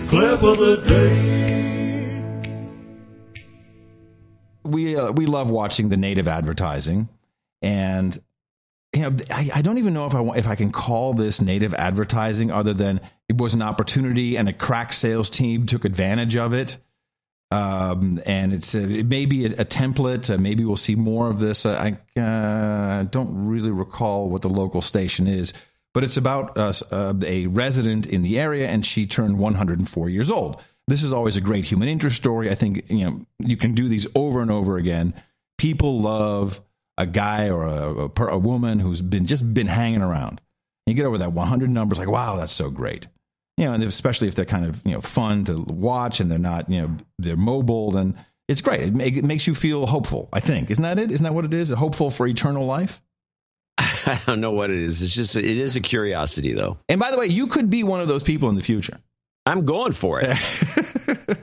Clip of the day. We love watching the native advertising, and I don't even know if I can call this native advertising other than it was an opportunity and a crack sales team took advantage of it. And it may be a template. Maybe we'll see more of this. I don't really recall what the local station is, but it's about a resident in the area, and she turned 104 years old. This is always a great human interest story. I think you can do these over and over again. People love a guy or a woman who's been hanging around. You get over that 100 numbers, like, wow, that's so great. And especially if they're kind of fun to watch and they're not they're mobile, then it's great. It makes you feel hopeful. I think isn't that it? Isn't that what it is? Hopeful for eternal life. I don't know what it is. It is a curiosity, though. And by the way, you could be one of those people in the future. I'm going for it.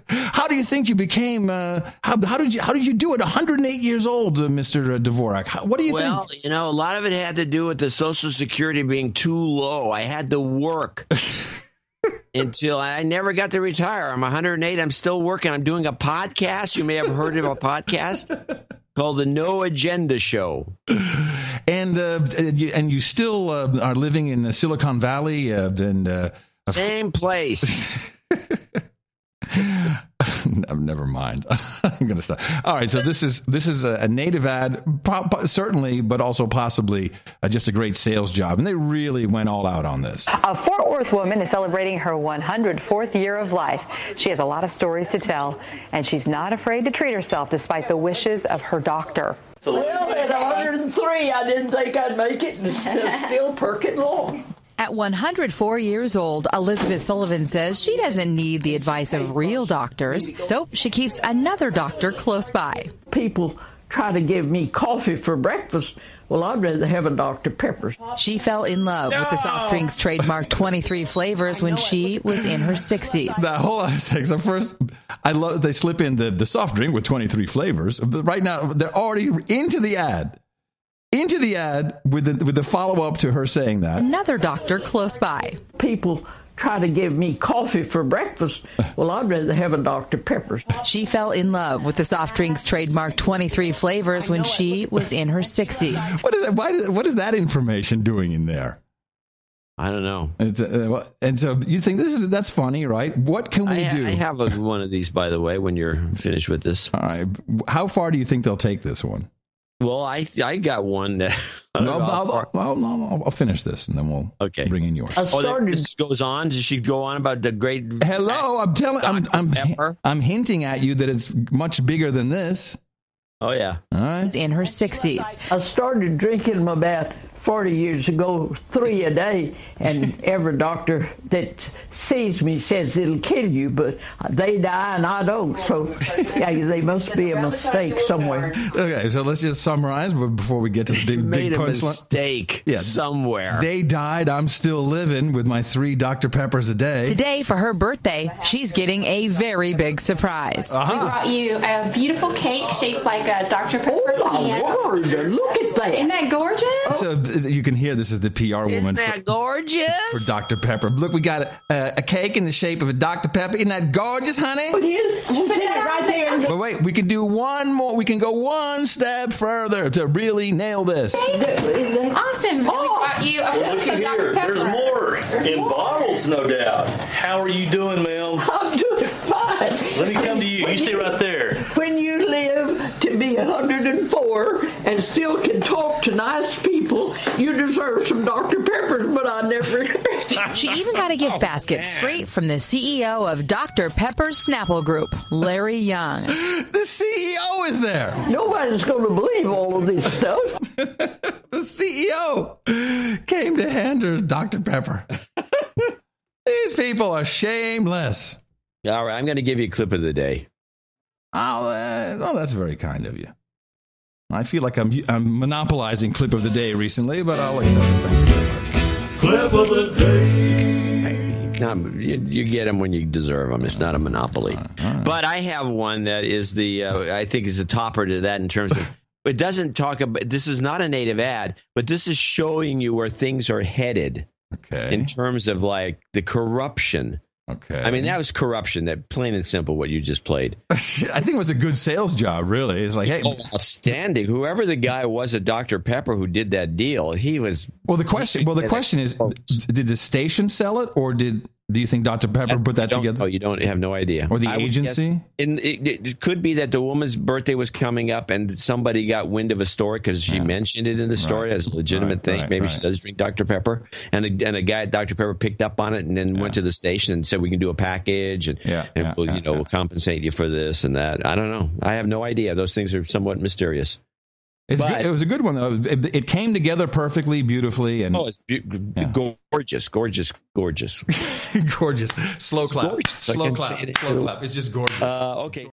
How do you think you became? How did you do it? 108 years old, Mr. Dvorak. What do you think? Well, a lot of it had to do with the Social Security being too low. I had to work until I never got to retire. I'm 108. I'm still working. I'm doing a podcast. You may have heard of a podcast called the NoAgendaShow. And you still are living in Silicon Valley same place. Never mind. I'm going to stop. All right. So this is a native ad, certainly, but also possibly just a great sales job. And they really went all out on this. A Fort Worth woman is celebrating her 104th year of life. She has a lot of stories to tell, and she's not afraid to treat herself despite the wishes of her doctor. Well, at 103, I didn't think I'd make it, and it's still perking along. At 104 years old, Elizabeth Sullivan says she doesn't need the advice of real doctors, so she keeps another doctor close by. People try to give me coffee for breakfast. Well, I'd rather have a Dr. Pepper. She fell in love with the soft drinks trademark 23 flavors when she was in her 60s. That whole second. So first, I love they slip in the soft drink with 23 flavors. But right now, they're already into the ad. With the follow-up to her saying that. Another doctor close by. People try to give me coffee for breakfast. Well, I'd rather have a Dr. Pepper. She fell in love with the soft drinks trademark 23 flavors when she was in her 60s. What is that? What is that information doing in there? I don't know. And so you think that's funny, right? What can we do? I have one of these, by the way, when you're finished with this. All right. How far do you think they'll take this one? Well, I got one. I'll finish this and then we'll bring in yours. This goes on. Does she go on about the great? Hello, I'm hinting at you that it's much bigger than this. Oh yeah. All right. In her 60s. I started drinking them about 40 years ago, 3 a day, and every doctor that sees me says it'll kill you, but they die and I don't, so they must be a mistake somewhere. Okay, so let's just summarize before we get to the big punchline. Mistake somewhere. They died, I'm still living with my 3 Dr. Peppers a day. Today, for her birthday, she's getting a very big surprise. We brought you a beautiful cake shaped like a Dr. Pepper can. Word, look at that. Isn't that gorgeous? So you can hear this is the PR woman. Isn't that gorgeous? For Dr. Pepper. Look, we got a cake in the shape of a Dr. Pepper. Isn't that gorgeous, honey? Put it right there. But wait, we can do one more. We can go one step further to really nail this. Awesome. We brought you a Look at here. There's more in bottles, no doubt. How are you doing, ma'am? I'm doing fine. Let me come to you. You stay right there. When you live to be 104 and still can talk to nice people, you deserve some Dr. Peppers, but I never expected. She even got a gift basket straight from the CEO of Dr. Pepper's Snapple Group, Larry Young. The CEO is there. Nobody's going to believe all of this stuff. The CEO came to hand her Dr. Pepper. These people are shameless. All right, I'm going to give you a clip of the day. Oh, that's very kind of you. I feel like I'm monopolizing clip of the day recently, but I'll accept it. Thank you very much. Clip of the day. You get them when you deserve them. It's not a monopoly. Right. But I have one that is I think is a topper to that in terms of, it doesn't talk about, this is not a native ad, but this is showing you where things are headed. Okay. In terms of like the corruption. Okay. I mean, that was corruption, that plain and simple, what you just played. I think it was a good sales job, really. It's like, hey. Outstanding. Whoever the guy was at Dr. Pepper who did that deal, he was. Well, the question is, did the station sell it, or do you think Dr. Pepper put that together? Oh, you don't have no idea. Or the agency? It could be that the woman's birthday was coming up and somebody got wind of a story because she mentioned it in the story as a legitimate thing. Maybe she does drink Dr. Pepper. And a guy at Dr. Pepper picked up on it and then went to the station and said, we can do a package and we'll compensate you for this and that. I don't know. I have no idea. Those things are somewhat mysterious. It was a good one, though. It came together perfectly, beautifully. And it's gorgeous. Gorgeous. Slow clap. Gorgeous. Slow clap. It's just gorgeous. Okay.